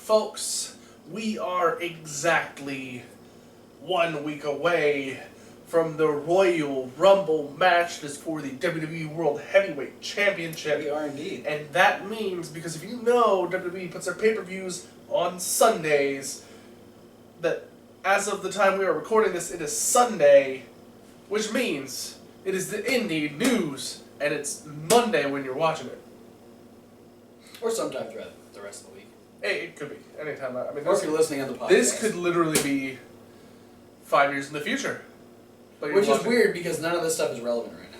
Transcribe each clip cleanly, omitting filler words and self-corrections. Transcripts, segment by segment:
Folks, we are exactly 1 week away from the Royal Rumble match that's for the WWE World Heavyweight Championship. We are indeed. And that means, because if you know WWE puts their pay-per-views on Sundays, that as of the time we are recording this, it is Sunday, which means it is the Indy news, and it's Monday when you're watching it. Or sometime throughout the rest of the week. Hey, it could be. Anytime. I mean, or if you're listening on the podcast. This could literally be 5 years in the future. Which is weird because none of this stuff is relevant right now.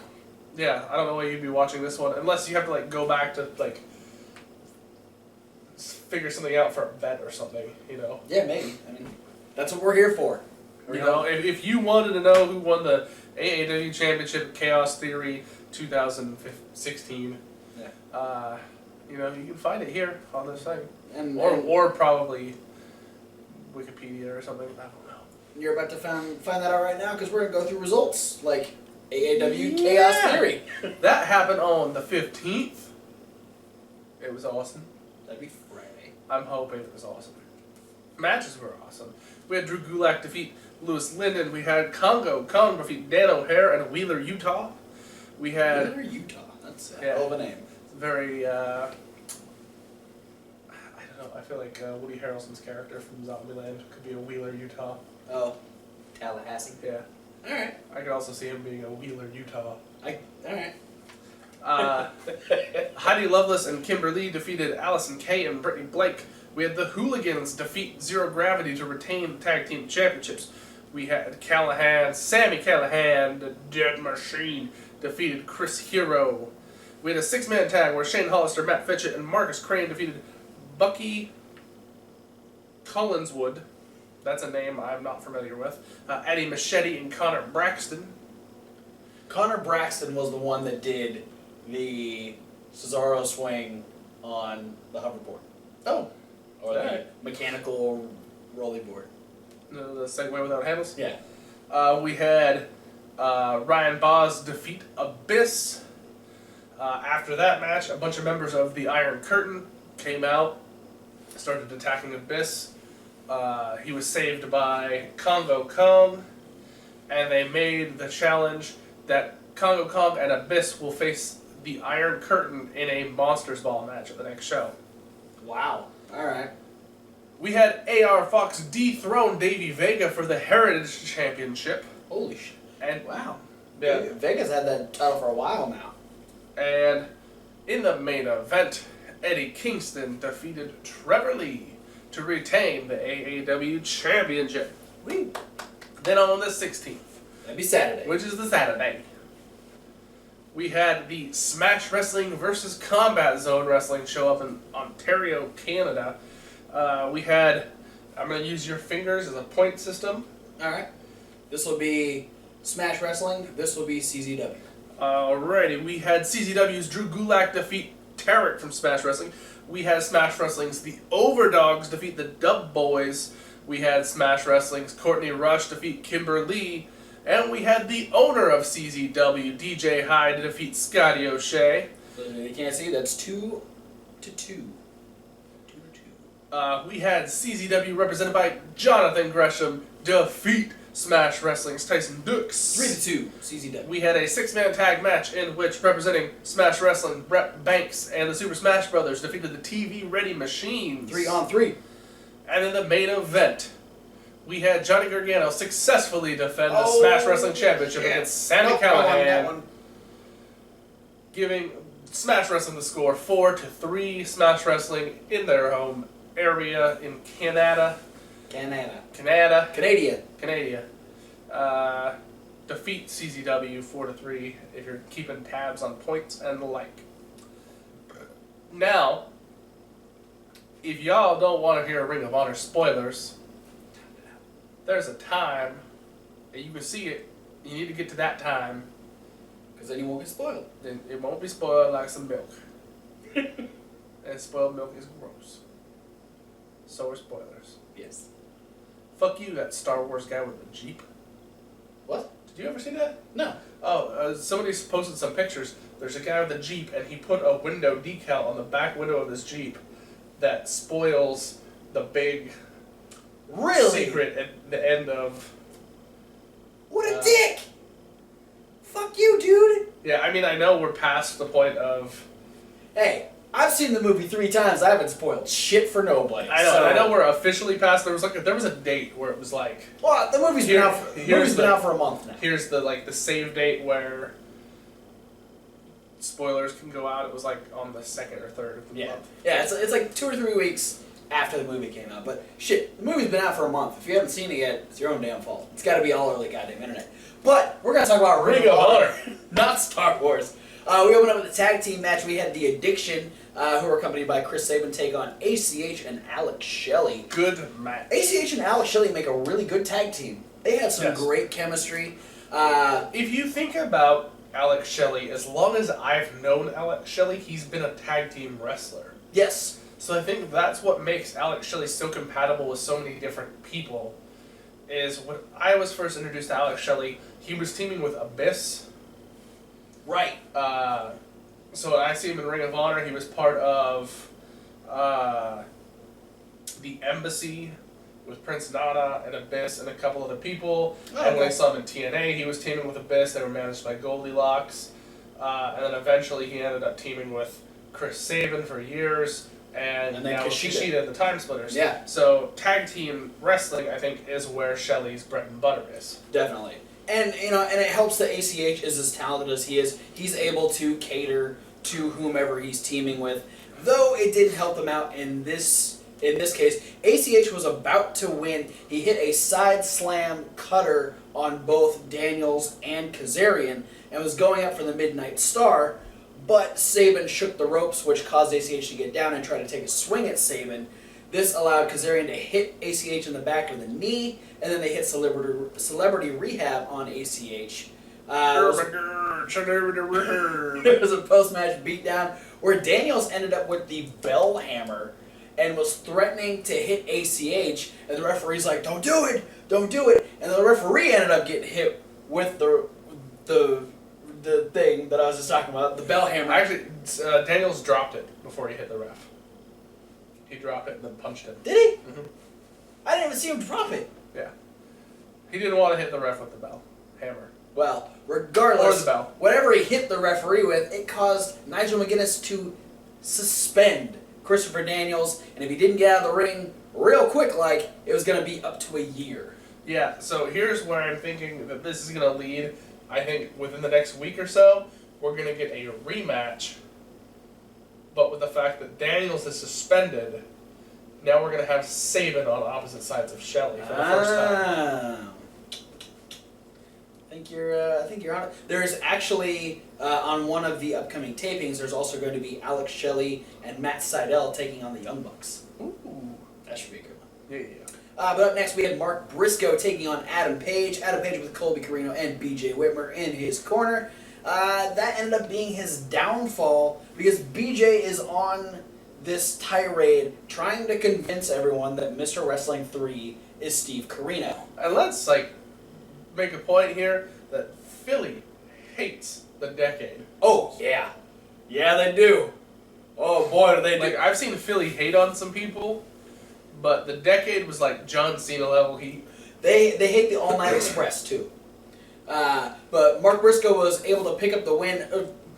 Yeah, I don't know why you'd be watching this one, unless you have to, like, go back to, like, figure something out for a bet or something, you know? Yeah, maybe. I mean, that's what we're here for. You know, if you wanted to know who won the AAW Championship Chaos Theory 2016, you know, you can find it here on this thing. Or probably Wikipedia or something. I don't know. You're about to find that out right now because we're going to go through results like AAW Chaos Theory. That happened on the 15th. It was awesome. That'd be Friday. I'm hoping it was awesome. Matches were awesome. We had Drew Gulak defeat Lewis Linden. We had Congo Kong defeat Dan O'Hare and Wheeler, Utah. We had Wheeler, Utah. That's a hell of a name. Very, I don't know, I feel like Woody Harrelson's character from Zombieland could be a Wheeler, Utah. Oh, Tallahassee. Yeah. Alright. I could also see him being a Wheeler, Utah. Alright. Heidi Lovelace and Kimberly defeated Allison Kay and Brittany Blake. We had the Hooligans defeat Zero Gravity to retain the Tag Team Championships. We had Sammy Callahan, the Dead Machine, defeated Chris Hero. We had a 6-man tag where Shane Hollister, Matt Fitchett, and Marcus Crane defeated Bucky Collinswood. That's a name I'm not familiar with. Eddie Machete and Connor Braxton. Connor Braxton was the one that did the Cesaro swing on the hoverboard. Oh. Or the mechanical rolly board. The Segway without handles? Yeah. We had Ryan Boz defeat Abyss. After that match, a bunch of members of the Iron Curtain came out, started attacking Abyss. He was saved by Congo Kong, and they made the challenge that Congo Kong and Abyss will face the Iron Curtain in a Monsters Ball match at the next show. Wow. Alright. We had AR Fox dethrone Davey Vega for the Heritage Championship. Holy shit. And wow. Yeah. Vega's had that title for a while now. And in the main event, Eddie Kingston defeated Trevor Lee to retain the AAW Championship. Woo. Then on the 16th, that'd be Saturday, which is the Saturday, we had the Smash Wrestling versus Combat Zone Wrestling show up in Ontario, Canada. We had, I'm going to use your fingers as a point system. Alright. This will be Smash Wrestling. This will be CZW. Alrighty. We had CZW's Drew Gulak defeat Tarek from Smash Wrestling. We had Smash Wrestling's The Overdogs defeat the Dub Boys. We had Smash Wrestling's Courtney Rush defeat Kimber Lee. And we had the owner of CZW, DJ Hyde, defeat Scotty O'Shea. So you can't see, that's 2-2. 2-2. We had CZW represented by Jonathan Gresham defeat Smash Wrestling's Tyson Dux. 3-2, CZW. We had a 6-man tag match in which, representing Smash Wrestling, Brett Banks and the Super Smash Brothers defeated the TV Ready Machines. 3-on-3. And in the main event, we had Johnny Gargano successfully defend the Smash Wrestling Championship against Sammy Callahan, giving Smash Wrestling the score 4-3. Smash Wrestling in their home area in Canada. Defeat CZW 4-3 if you're keeping tabs on points and the like. Now, if y'all don't want to hear Ring of Honor spoilers, there's a time that you can see it. You need to get to that time, because then you won't get spoiled. Then it won't be spoiled like some milk. And spoiled milk is gross. So are spoilers. Yes. Fuck you, that Star Wars guy with the Jeep. What? Did you ever see that? No. Oh, somebody posted some pictures. There's a guy with a Jeep, and he put a window decal on the back window of his Jeep that spoils the big Really? secret at the end of. What a dick! Fuck you, dude! Yeah, I mean, I know we're past the point of. Hey, I've seen the movie 3 times. I haven't spoiled shit for nobody. I know we're officially past. There was a date where it was like. Well, the movie's been out for a month now. Here's the save date where spoilers can go out. It was like on the 2nd or 3rd of the month. Yeah, it's like 2 or 3 weeks after the movie came out. But shit, the movie's been out for a month. If you haven't seen it yet, it's your own damn fault. It's got to be all over the goddamn internet. But we're gonna talk about Ring of Honor, not Star Wars. We opened up with a tag team match. We had The Addiction, who were accompanied by Chris Sabin, take on ACH and Alex Shelley. Good match. ACH and Alex Shelley make a really good tag team. They had some great chemistry. If you think about Alex Shelley, as long as I've known Alex Shelley, he's been a tag team wrestler. Yes. So I think that's what makes Alex Shelley so compatible with so many different people. Is when I was first introduced to Alex Shelley, he was teaming with Abyss. Right. So I see him in Ring of Honor. He was part of the Embassy with Prince Nana and Abyss and a couple other people. And when I saw him in TNA, he was teaming with Abyss. They were managed by Goldilocks. And then eventually he ended up teaming with Chris Sabin for years. And then now Kushida and the Time Splitters. Yeah. So tag team wrestling, I think, is where Shelley's bread and butter is. Definitely. And and it helps that ACH is as talented as he is. He's able to cater to whomever he's teaming with. Though it didn't help him out in this case. ACH was about to win. He hit a side slam cutter on both Daniels and Kazarian and was going up for the Midnight Star, but Sabin shook the ropes, which caused ACH to get down and try to take a swing at Sabin. This allowed Kazarian to hit ACH in the back of the knee, and then they hit Celebrity Rehab on ACH. There was a post-match beatdown where Daniels ended up with the bell hammer and was threatening to hit ACH, and the referee's like, "Don't do it, don't do it," and the referee ended up getting hit with the thing that I was just talking about, the bell hammer. Actually, Daniels dropped it before he hit the ref. He dropped it and then punched him. Did he? Mm-hmm. I didn't even see him drop it. Yeah. He didn't want to hit the ref with the bell hammer. Well, regardless, Or the bell. whatever he hit the referee with, it caused Nigel McGuinness to suspend Christopher Daniels, and if he didn't get out of the ring real quick, it was going to be up to a year. Yeah, so here's where I'm thinking that this is going to lead. I think within the next week or so, we're going to get a rematch. But with the fact that Daniels is suspended, now we're going to have Sabin on opposite sides of Shelley for the first time. I think you're on it. There's actually on one of the upcoming tapings. There's also going to be Alex Shelley and Matt Sydal taking on the Young Bucks. Ooh, that should be a good one. Yeah. But up next we had Mark Briscoe taking on Adam Page. Adam Page with Colby Carino and BJ Whitmer in his corner. That ended up being his downfall because BJ is on this tirade trying to convince everyone that Mr. Wrestling 3 is Steve Carino. And let's make a point here that Philly hates the Decade. Oh yeah, yeah they do. Oh boy, do they do! I've seen Philly hate on some people, but the Decade was like John Cena level heat. They hate the All Night Express too. But Mark Briscoe was able to pick up the win.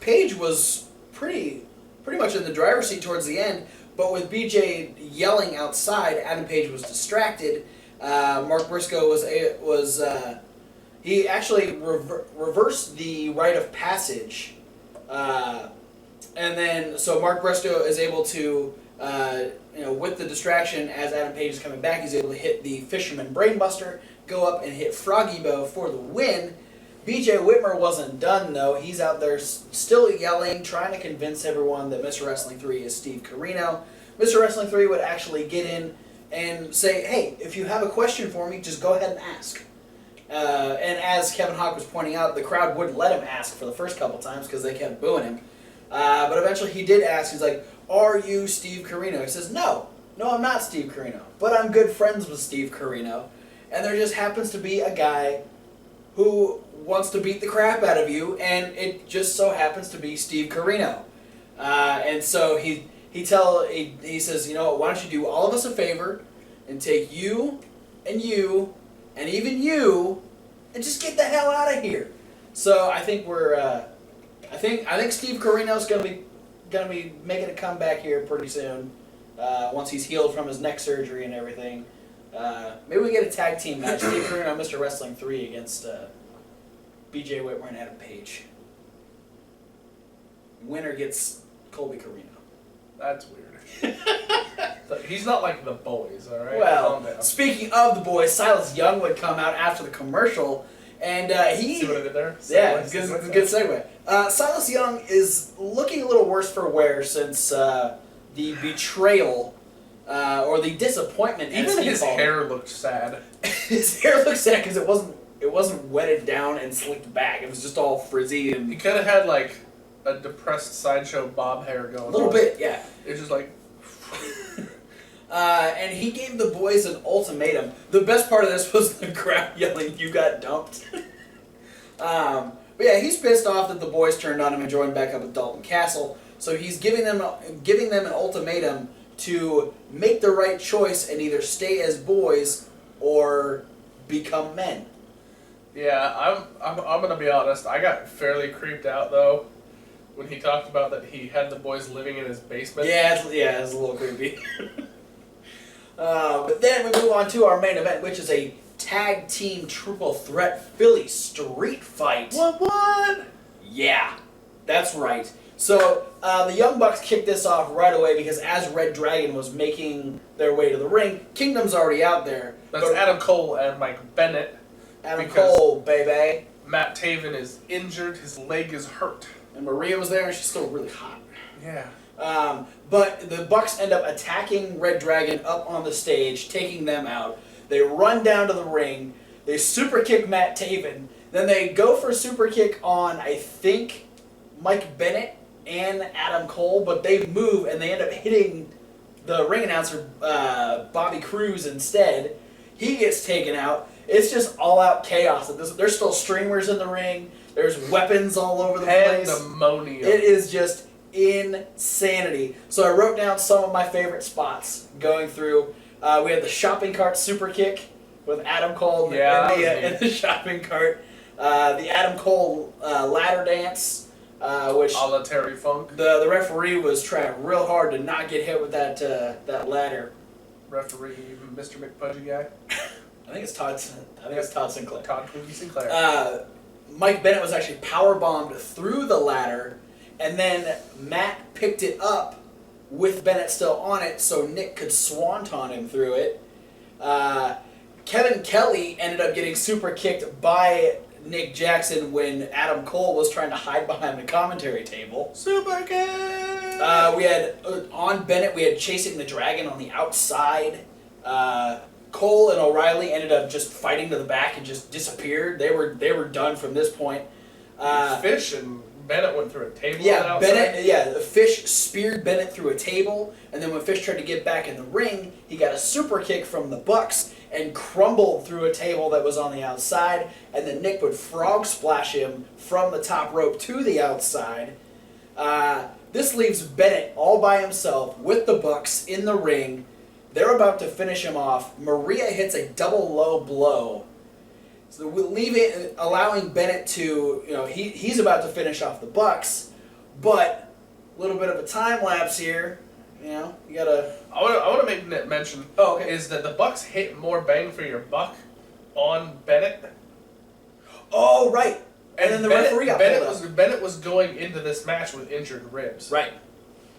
Page was pretty much in the driver's seat towards the end, but with BJ yelling outside, Adam Page was distracted. Mark Briscoe he actually reversed the rite of passage, and then so Mark Briscoe is able to, with the distraction as Adam Page is coming back, he's able to hit the Fisherman Brainbuster, go up and hit Froggy Bow for the win. BJ Whitmer wasn't done though. He's out there still yelling, trying to convince everyone that Mr. Wrestling 3 is Steve Carino. Mr. Wrestling 3 would actually get in and say, "Hey, if you have a question for me, just go ahead and ask." And as Kevin Hawk was pointing out, the crowd wouldn't let him ask for the first couple times because they kept booing him. But eventually he did ask. He's like, "Are you Steve Carino?" He says, No, I'm not Steve Carino, but I'm good friends with Steve Carino. And there just happens to be a guy who wants to beat the crap out of you, and it just so happens to be Steve Carino. And so he he says, you know what, why don't you do all of us a favor and take you and even you and just get the hell out of here. So I think I think Steve Corino's gonna be making a comeback here pretty soon. Once he's healed from his neck surgery and everything. Maybe we get a tag team match. Steve Corino, Mr. Wrestling 3 against BJ Whitmer and Adam Page. Winner gets Colby Corino. That's weird. He's not like the boys, all right? Well, speaking of the boys, Silas Young would come out after the commercial, and he... See what I did there? Yeah, good segue. Silas Young is looking a little worse for wear since the betrayal, or the disappointment. Even his hair looked sad. His hair looked sad because it wasn't wetted down and slicked back. It was just all frizzy and... He kind of had like a depressed Sideshow Bob hair going on. A little bit, yeah. It was just like... and he gave the boys an ultimatum. The best part of this was the crowd yelling, "You got dumped." But yeah, he's pissed off that the boys turned on him and joined back up with Dalton Castle. So he's giving them an ultimatum to make the right choice and either stay as boys or become men. Yeah, I'm gonna be honest. I got fairly creeped out though when he talked about that he had the boys living in his basement. Yeah, it's a little creepy. But then we move on to our main event, which is a tag team triple threat Philly street fight. What? Yeah, that's right. So the Young Bucks kicked this off right away because as reDRagon was making their way to the ring, Kingdom's already out there. That's Adam Cole and Mike Bennett. Adam Cole, baby. Matt Taven is injured. His leg is hurt. And Maria was there, and she's still really hot. Yeah. But the Bucks end up attacking reDRagon up on the stage, taking them out. They run down to the ring. They super kick Matt Taven. Then they go for a super kick on, I think, Mike Bennett and Adam Cole, but they move and they end up hitting the ring announcer, Bobby Cruz, instead. He gets taken out. It's just all-out chaos. There's still streamers in the ring. There's weapons all over the place. Pandemonium. It is just insanity. So I wrote down some of my favorite spots going through. We had the shopping cart super kick with Adam Cole in the shopping cart. The Adam Cole ladder dance, which a la Terry Funk. The referee was trying real hard to not get hit with that ladder. Referee, Mr. McPudgy guy. I think it's Todd Sinclair. Todd Twinkie Sinclair. Mike Bennett was actually powerbombed through the ladder, and then Matt picked it up with Bennett still on it, so Nick could swanton him through it. Kevin Kelly ended up getting super kicked by Nick Jackson when Adam Cole was trying to hide behind the commentary table. Super kick! We had, on Bennett, we had chasing the dragon on the outside. Cole and O'Reilly ended up just fighting to the back and just disappeared. They were done from this point. Fish and Bennett went through a table. Yeah, the Fish speared Bennett through a table, and then when Fish tried to get back in the ring, he got a super kick from the Bucks and crumbled through a table that was on the outside, and then Nick would frog splash him from the top rope to the outside. This leaves Bennett all by himself with the Bucks in the ring. They're about to finish him off. Maria hits a double low blow. So allowing Bennett to, he's about to finish off the Bucks, but a little bit of a time lapse here. You gotta. I want to make mention. Oh, okay. Is that the Bucks hit more bang for your buck on Bennett? Oh, right. And then the referee got pulled out. Bennett was going into this match with injured ribs. Right.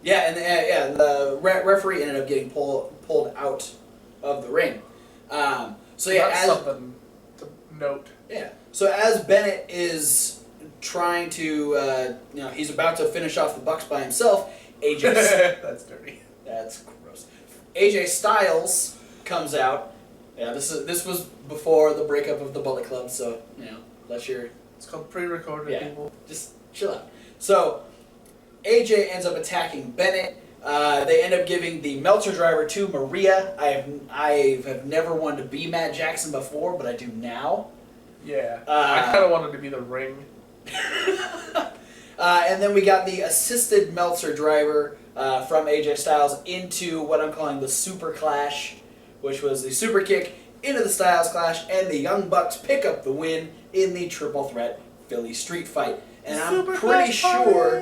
Yeah, and the referee ended up getting pulled out of the ring. So yeah, that's something to note. Yeah. So as Bennett is trying to, he's about to finish off the Bucks by himself. That's dirty. That's gross. AJ Styles comes out. Yeah, this was before the breakup of the Bullet Club, so let your. It's called pre-recorded, people. Just chill out. So AJ ends up attacking Bennett. They end up giving the Meltzer driver to Maria. I have never wanted to be Matt Jackson before, but I do now. Yeah. I kind of wanted to be the Ring. And then we got the assisted Meltzer driver from AJ Styles into what I'm calling the Super Clash, which was the Super Kick into the Styles Clash, and the Young Bucks pick up the win in the Triple Threat Philly Street Fight. And I'm pretty sure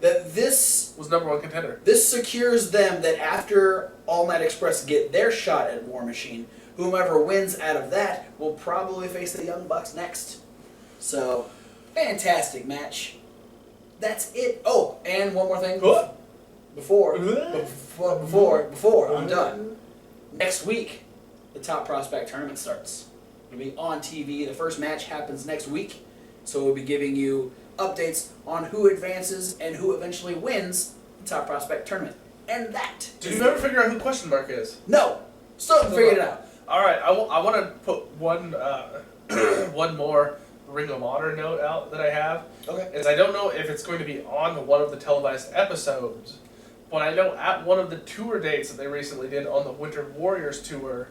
that this was #1 contender. This secures them that after All Night Express get their shot at War Machine, whomever wins out of that will probably face the Young Bucks next. So, fantastic match. That's it. Oh, and one more thing. Before I'm done. Next week, the Top Prospect Tournament starts. It'll be on TV. The first match happens next week. So we'll be giving you updates on who advances and who eventually wins the Top Prospect Tournament. And that... Did you ever figure out who Question Mark is? No! Still haven't figured it out. Alright, I want to put one one more Ring of Honor note out that I have. Okay. Is I don't know if it's going to be on one of the televised episodes, but I know at one of the tour dates that they recently did on the Winter Warriors tour,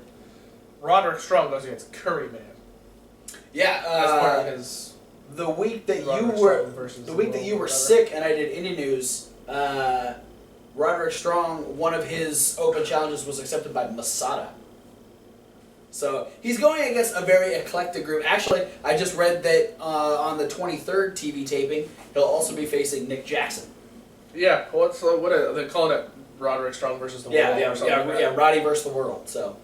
Roderick Strong goes against Curry Man. Yeah, as part of his the week that you were sick and I did Indy News, Roderick Strong, one of his open challenges was accepted by Masada. So he's going against a very eclectic group. Actually, I just read that on the 23rd TV taping, he'll also be facing Nick Jackson. Yeah, well, what are they calling it? Roderick Strong versus the World or something like that. Roddy versus the World. So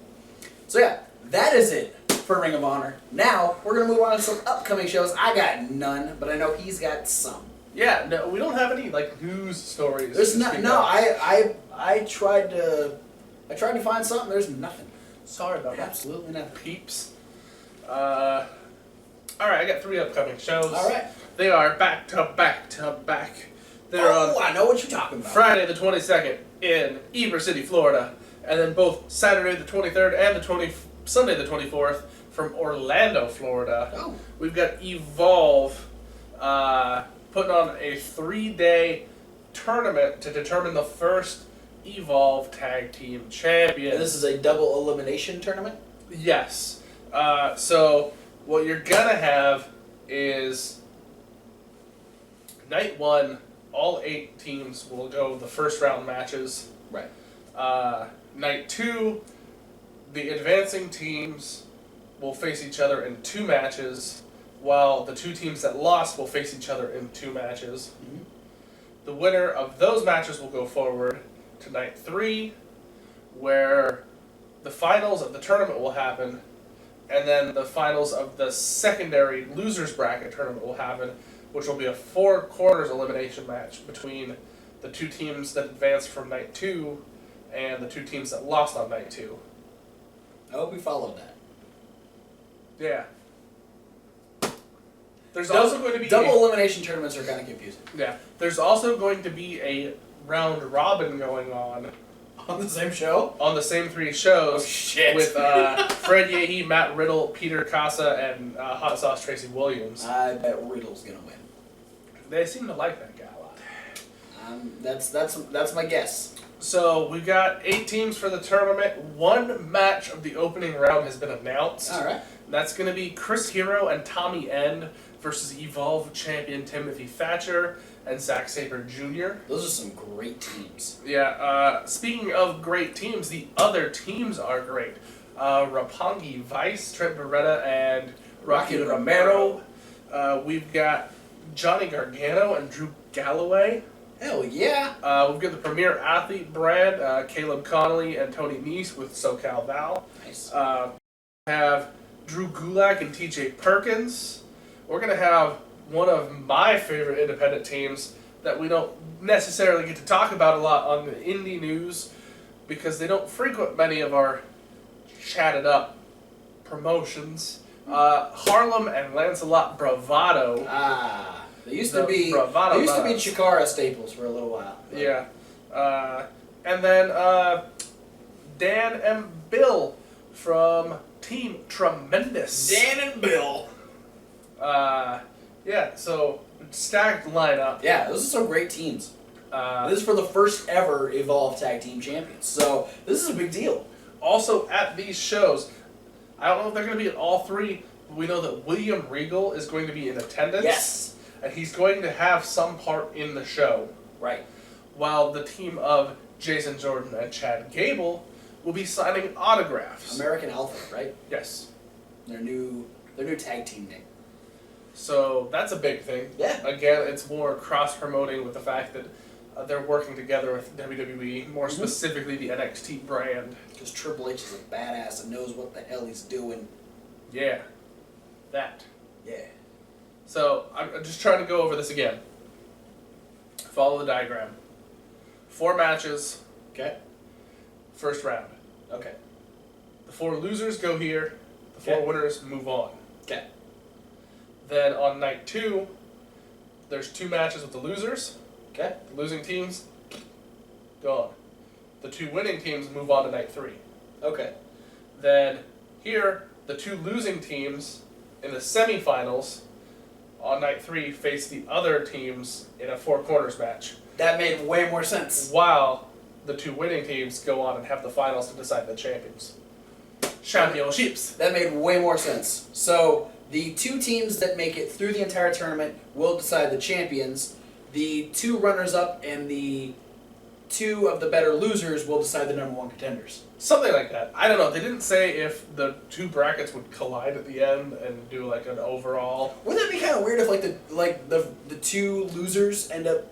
yeah, that is it for Ring of Honor. Now we're gonna move on to some upcoming shows. I got none, but I know he's got some. Yeah, no, we don't have any like news stories. There's not. No, I tried to find something. There's nothing. Sorry about that. Absolutely nothing. Peeps. Alright, I got 3 upcoming shows. Alright. They are back to back to back. They're on I know what you're talking about. Friday the 22nd in Ybor City, Florida. And then both Saturday the 23rd and Sunday the 24th from Orlando, Florida. Oh. We've got Evolve putting on a 3-day tournament to determine the first Evolve Tag Team Champion. And this is a double elimination tournament? Yes. So what you're gonna have is night 1, all 8 teams will go the first round matches. Right. Night 2, the advancing teams will face each other in 2 matches, while the 2 teams that lost will face each other in 2 matches. Mm-hmm. The winner of those matches will go forward to night 3, where the finals of the tournament will happen, and then the finals of the secondary losers bracket tournament will happen, which will be a 4 quarters elimination match between the 2 teams that advanced from night 2 and the 2 teams that lost on night 2. I hope we followed that. Yeah. There's also going to be double elimination tournaments are kind of confusing. Yeah. There's also going to be a round robin going on the same show? On the same 3 shows. Oh, shit. With Fred Yehi, Matt Riddle, Peter Casa, and Hot Sauce Tracy Williams. I bet Riddle's gonna win. They seem to like that guy a lot. That's my guess. So we've got 8 teams for the tournament. 1 match of the opening round has been announced. All right. That's going to be Chris Hero and Tommy End versus Evolve champion Timothy Thatcher and Zack Sabre Jr. Those are some great teams. Yeah. Speaking of great teams, the other teams are great. Roppongi Vice, Trent Beretta, and Rocky Romero. We've got Johnny Gargano and Drew Galloway. Hell yeah! We've got the Premier Athlete brand, Caleb Connolly and Tony Nese with SoCal Val. Nice. We have Drew Gulak and TJ Perkins. We're going to have one of my favorite independent teams that we don't necessarily get to talk about a lot on the Indy News because they don't frequent many of our chatted up promotions. Harlem and Lancelot Bravado. They used to be Chikara staples for a little while. Yeah. And then Dan and Bill from Team Tremendous. Dan and Bill. Yeah, so stacked lineup. Yeah, those are some great teams. This is for the first ever Evolve Tag Team Champions. So this is a big deal. Also at these shows, I don't know if they're going to be at all 3, but we know that William Regal is going to be in attendance. Yes. And he's going to have some part in the show. Right. while the team of Jason Jordan and Chad Gable will be signing autographs. American Alpha, right? Yes. Their new tag team name. So that's a big thing. Yeah. Again, it's more cross-promoting with the fact that they're working together with WWE, more specifically the NXT brand. Because Triple H is a badass and knows what the hell he's doing. Yeah. That. Yeah. So, I'm just trying to go over this again. Follow the diagram. 4 matches, Okay. first round. Okay. The 4 losers go here, the 4 Okay. winners move on. Okay. Then on night 2, there's 2 matches with the losers. Okay. The losing teams, gone. The 2 winning teams move on to night 3. Okay. Then here, the 2 losing teams in the semifinals on night 3 face the other teams in a 4 corners match, That made way more sense. while the 2 winning teams go on and have the finals to decide the champions. Championships. That made way more sense. So the 2 teams that make it through the entire tournament will decide the champions. The 2 runners-up and the 2 of the better losers will decide the number 1 contenders. Something like that. I don't know. They didn't say if the 2 brackets would collide at the end and do like an overall. Wouldn't that be kind of weird if the 2 losers end up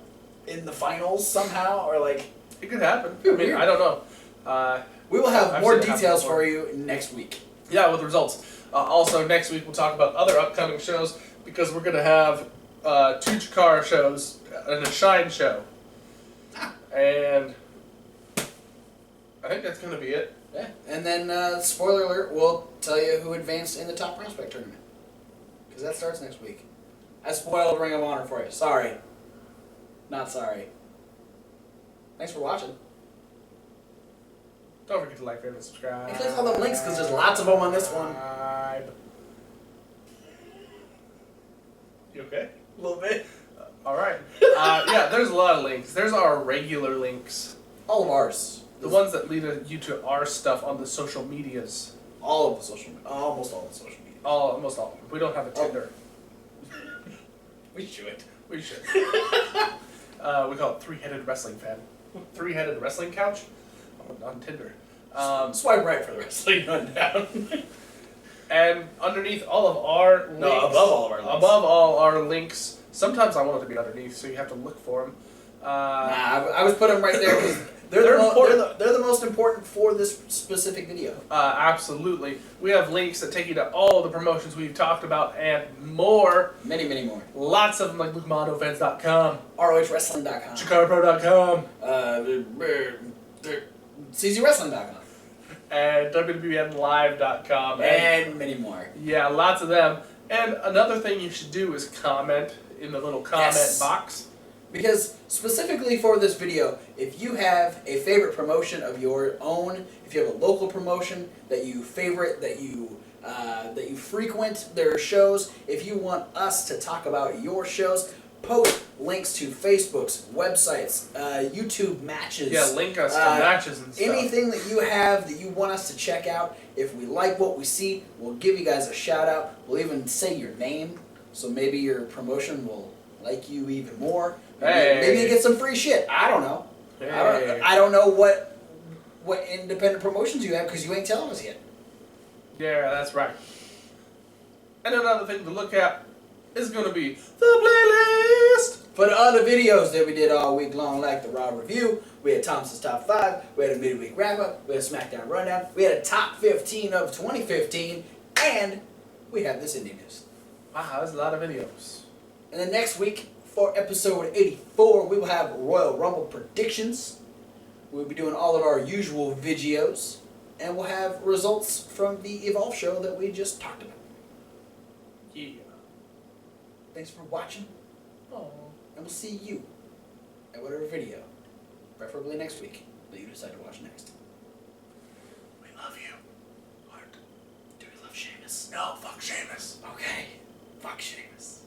in the finals somehow, or like? It could happen. Be I mean, weird. I don't know. We will have I've more seen it happen details before. for you next week. Yeah, with results. Also, next week we'll talk about other upcoming shows because we're going to have 2 Chikara shows and a Shine show. And I think that's going to be it. Yeah, and then spoiler alert, we'll tell you who advanced in the top prospect tournament, because that starts next week. I spoiled Ring of Honor for you. Sorry. Not sorry. Thanks for watching. Don't forget to like, favorite, subscribe. And click all the links, because there's lots of them on this one. You okay? A little bit. Alright. Yeah, there's a lot of links. There's our regular links. All of ours. The ones that lead you to our stuff on the social medias. All of the social media. Almost all the social media. Almost all of them. We don't have a Tinder. We should. We should. We call it 3-Headed Wrestling Fan. 3-Headed Wrestling Couch on Tinder. Swipe right for the wrestling rundown. And underneath all of our links, above all of our links. above all our links, sometimes I want it to be underneath, so you have to look for them. I was putting them right there because they're the most important for this specific video. Absolutely. We have links that take you to all the promotions we've talked about and more. Many, many more. Lots of them, like LukeMondoFans.com, ROHWrestling.com. ChikaraPro.com, CZWrestling.com. and WWNLive.com. And many more. Yeah, lots of them. And another thing you should do is comment in the little comment box. Because specifically for this video, if you have a favorite promotion of your own, if you have a local promotion that you favorite, that you frequent their shows, if you want us to talk about your shows, post links to Facebook's, websites, YouTube matches. Yeah, link us to matches and stuff. Anything that you have that you want us to check out. If we like what we see, we'll give you guys a shout out. We'll even say your name, so maybe your promotion will like you even more. Maybe you get some free shit. I don't know. Hey. I don't know what independent promotions you have because you ain't telling us yet. Yeah, that's right. And another thing to look at is going to be the playlist. For the other videos that we did all week long, like the Raw review, we had Thomas's Top 5, we had a midweek wrap-up, we had a SmackDown rundown, we had a top 15 of 2015, and we have this Indy news. Wow, that's a lot of videos. And then next week, for episode 84, we will have Royal Rumble predictions. We'll be doing all of our usual videos, and we'll have results from the Evolve show that we just talked about. Yeah. Thanks for watching, Oh. and we'll see you at whatever video, preferably next week, that you decide to watch next. We love you. Heart. Do we love Sheamus? No, fuck Sheamus. Okay. Fuck Sheamus.